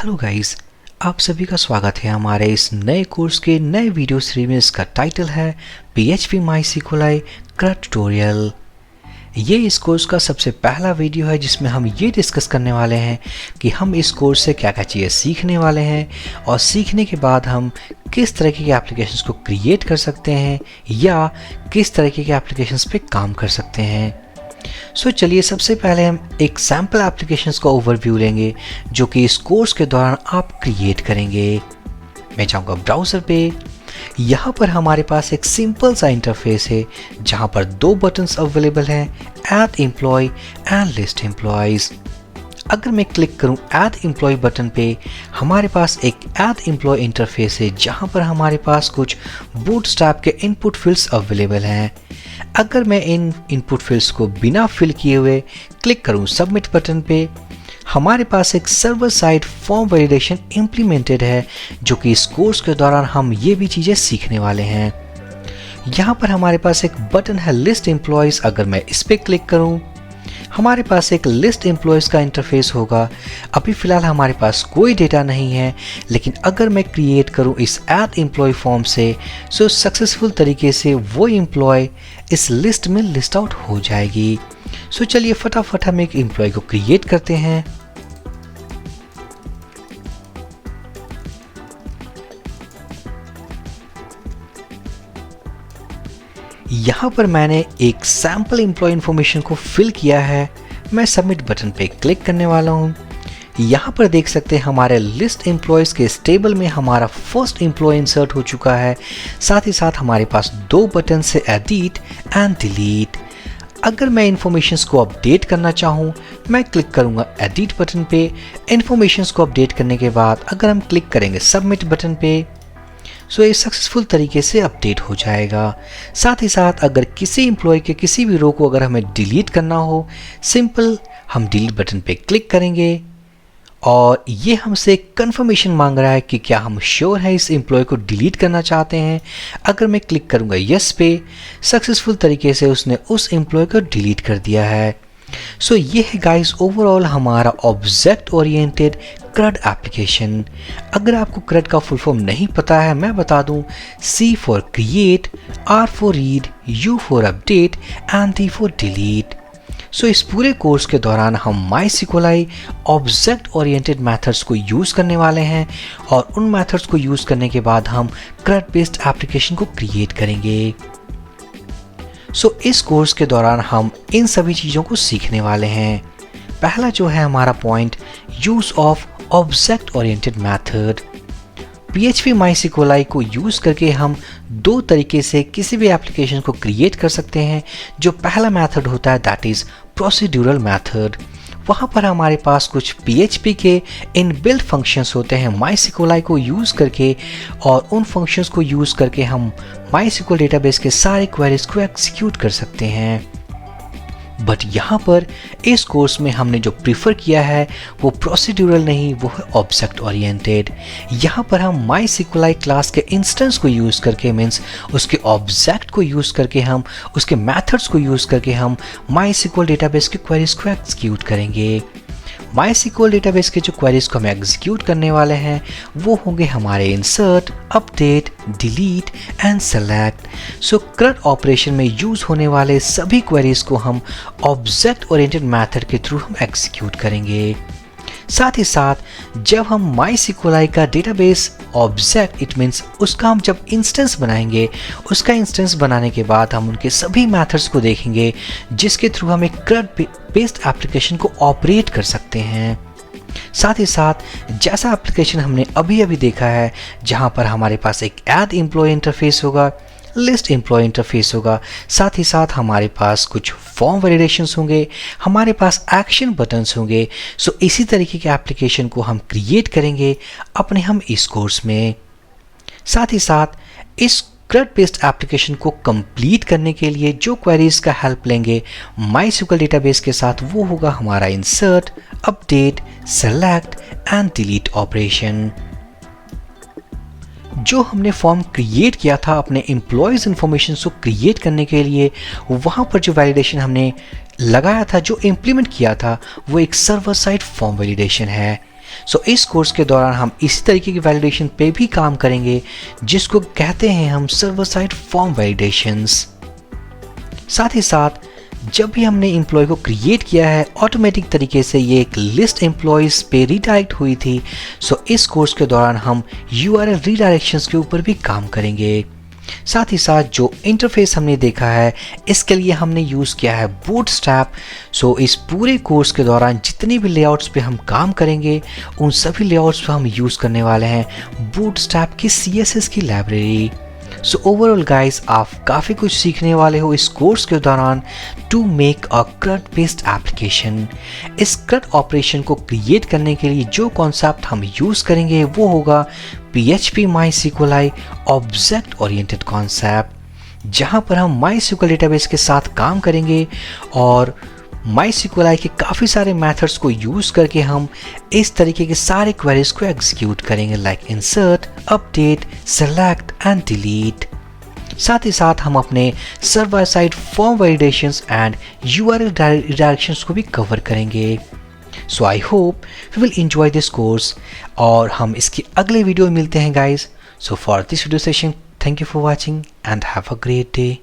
Hello guys, आप सभी का स्वागत है हमारे इस नए कोर्स के नए वीडियो सीरीज में। इसका टाइटल है PHP MySQL CRUD ट्यूटोरियल। ये इस कोर्स का सबसे पहला वीडियो है जिसमें हम ये डिस्कस करने वाले हैं कि हम इस कोर्स से क्या क्या चीज़ें सीखने वाले हैं और सीखने के बाद हम किस तरीके के एप्लीकेशंस को क्रिएट कर सकते हैं या किस तरीके के एप्लीकेशंस पे काम कर सकते हैं। सो चलिए सबसे पहले हम एक सैम्पल एप्लीकेशंस का ओवरव्यू लेंगे जो कि इस कोर्स के दौरान आप क्रिएट करेंगे। मैं जाऊंगा ब्राउज़र पे। यहाँ पर हमारे पास एक सिंपल सा इंटरफेस है जहाँ पर दो बटन्स अवेलेबल हैं, add employee and list employees. अगर मैं क्लिक करूँ ऐड एम्प्लॉय बटन पे, हमारे पास एक ऐड एम्प्लॉय इंटरफेस है जहाँ पर हमारे पास कुछ बूटस्ट्रैप के इनपुट फील्ड्स अवेलेबल हैं। अगर मैं इन इनपुट फील्ड्स को बिना फिल किए हुए क्लिक करूं सबमिट बटन पे, हमारे पास एक server side form validation implemented है जो कि इस कोर्स के दौरान हम ये भी चीज़ें सीखने वाले हैं। यहाँ पर हमारे पास एक बटन है लिस्ट एम्प्लॉयज़। अगर मैं इस पर क्लिक करूँ, हमारे पास एक लिस्ट एम्प्लॉयज़ का इंटरफेस होगा। अभी फ़िलहाल हमारे पास कोई डेटा नहीं है, लेकिन अगर मैं क्रिएट करूं इस ऐड एम्प्लॉय फॉर्म से, सो सक्सेसफुल तरीके से वो एम्प्लॉय इस लिस्ट में लिस्ट आउट हो जाएगी। सो चलिए फटाफट हम एक एम्प्लॉय को क्रिएट करते हैं। यहाँ पर मैंने एक सैम्पल एम्प्लॉय इन्फॉर्मेशन को फिल किया है। मैं सबमिट बटन पे क्लिक करने वाला हूँ। यहाँ पर देख सकते हैं हमारे लिस्ट एम्प्लॉयज़ के इस टेबल में हमारा फर्स्ट एम्प्लॉय इंसर्ट हो चुका है। साथ ही साथ हमारे पास दो बटन से एडिट एंड डिलीट। अगर मैं इन्फॉर्मेशंस को अपडेट करना चाहूँ, मैं क्लिक करूँगा एडिट बटन पे। इन्फॉर्मेशंस को अपडेट करने के बाद अगर हम क्लिक करेंगे सबमिट बटन पे, सो ये सक्सेसफुल तरीके से अपडेट हो जाएगा। साथ ही साथ अगर किसी एम्प्लॉय के किसी भी रो को अगर हमें डिलीट करना हो, सिंपल हम डिलीट बटन पे क्लिक करेंगे और ये हमसे कंफर्मेशन मांग रहा है कि क्या हम श्योर हैं इस एम्प्लॉय को डिलीट करना चाहते हैं। अगर मैं क्लिक करूँगा यस पे, सक्सेसफुल तरीके से उसने उस एम्प्लॉय को डिलीट कर दिया है। सो ये है गाइस ओवरऑल हमारा ऑब्जेक्ट ओरिएंटेड CRUD एप्लीकेशन। अगर आपको CRUD का फुल फॉर्म नहीं पता है, मैं बता दूं, C for create, R for read, U for update and D for delete. So इस पूरे कोर्स के दौरान हम MySQL ऑब्जेक्ट ओरिएंटेड मेथड्स को यूज़ करने वाले हैं और उन मेथड्स को यूज़ करने के बाद हम CRUD बेस्ड एप्लीकेशन को क्रिएट करेंगे। सो इस कोर्स के दौरान हम इन सभी चीज़ों को सीखने वाले हैं। पहला जो है हमारा point, use of object oriented method. PHP MySQL को यूज़ करके हम दो तरीके से किसी भी एप्लीकेशन को क्रिएट कर सकते हैं। जो पहला मेथड होता है दैट इज़ प्रोसीड्यूरल मेथड। वहाँ पर हमारे पास कुछ PHP के इनबिल्ट फंक्शंस होते हैं MySQL को यूज़ करके, और उन फंक्शंस को यूज़ करके हम MySQL डेटाबेस के सारे क्वेरीज को एग्जीक्यूट कर सकते हैं। बट यहाँ पर इस कोर्स में हमने जो प्रीफर किया है वो प्रोसीड्यूरल नहीं, वो है ऑब्जेक्ट ओरिएंटेड। यहाँ पर हम MySQL क्लास के इंस्टेंस को यूज़ करके, मीन्स उसके ऑब्जेक्ट को यूज़ करके, हम उसके मेथड्स को यूज़ करके हम MySQL डेटाबेस के क्वेरीज को एग्जीक्यूट करेंगे। MySQL डेटाबेस के जो क्वेरीज को हम एग्जीक्यूट करने वाले हैं वो होंगे हमारे insert, update, delete and select. So CRUD operation में यूज़ होने वाले सभी क्वेरीज को हम ऑब्जेक्ट ओरिएंटेड मेथड के थ्रू हम एग्जीक्यूट करेंगे। साथ ही साथ जब हम MySQL का डेटाबेस ऑब्जेक्ट, इट मीन्स उसका हम जब इंस्टेंस बनाएंगे, उसका इंस्टेंस बनाने के बाद हम उनके सभी मेथड्स को देखेंगे जिसके थ्रू हम एक CRUD बेस्ड एप्लीकेशन को ऑपरेट कर सकते हैं। साथ ही साथ जैसा एप्लीकेशन हमने अभी अभी देखा है जहां पर हमारे पास एक ऐड एम्प्लॉय इंटरफेस होगा, लिस्ट एम्प्लॉय इंटरफेस होगा, साथ ही साथ हमारे पास कुछ फॉर्म वैलिडेशंस होंगे, हमारे पास एक्शन बटन्स होंगे। सो इसी तरीके के एप्लीकेशन को हम क्रिएट करेंगे अपने हम इस कोर्स में। साथ ही साथ इस CRUD बेस्ड एप्लीकेशन को कंप्लीट करने के लिए जो क्वेरीज का हेल्प लेंगे MySQL डेटाबेस के साथ, वो होगा हमारा insert, update, select and delete operation. जो हमने फॉर्म क्रिएट किया था अपने एम्प्लॉयज़ इन्फॉर्मेशन को क्रिएट करने के लिए, वहाँ पर जो वैलिडेशन हमने लगाया था, जो इम्प्लीमेंट किया था, वो एक सर्वर साइड फॉर्म वैलिडेशन है। सो इस कोर्स के दौरान हम इसी तरीके की वैलिडेशन पे भी काम करेंगे जिसको कहते हैं हम सर्वर साइड फॉर्म वैलिडेशंस। साथ ही साथ जब भी हमने एम्प्लॉय को क्रिएट किया है ऑटोमेटिक तरीके से ये एक लिस्ट एम्प्लॉयज पे रिडायरेक्ट हुई थी। सो इस कोर्स के दौरान हम यूआरएल रीडायरेक्शंस के ऊपर भी काम करेंगे। साथ ही साथ जो इंटरफेस हमने देखा है इसके लिए हमने यूज़ किया है बूटस्ट्रैप। सो इस पूरे कोर्स के दौरान जितने भी लेआउट्स पे हम काम करेंगे उन सभी लेआउट्स पे हम यूज़ करने वाले हैं बूटस्ट्रैप की CSS की लाइब्रेरी। सो ओवरऑल गाइस आप काफ़ी कुछ सीखने वाले हो इस कोर्स के दौरान to make a CRUD based application. इस CRUD ऑपरेशन को क्रिएट करने के लिए जो कॉन्सेप्ट हम यूज़ करेंगे वो होगा PHP MySQLi object oriented concept, जहाँ पर हम MySQL डेटाबेस के साथ काम करेंगे और MySQLi के काफ़ी सारे मेथड्स को यूज़ करके हम इस तरीके के सारे क्वेरीज को एग्जीक्यूट करेंगे like insert, update, select and delete. साथ ही साथ हम अपने server side form validations and URL directions को भी कवर करेंगे। So I hope we will enjoy this course और हम इसकी अगले वीडियो में मिलते हैं guys. So for this video session thank you for watching and have a great day.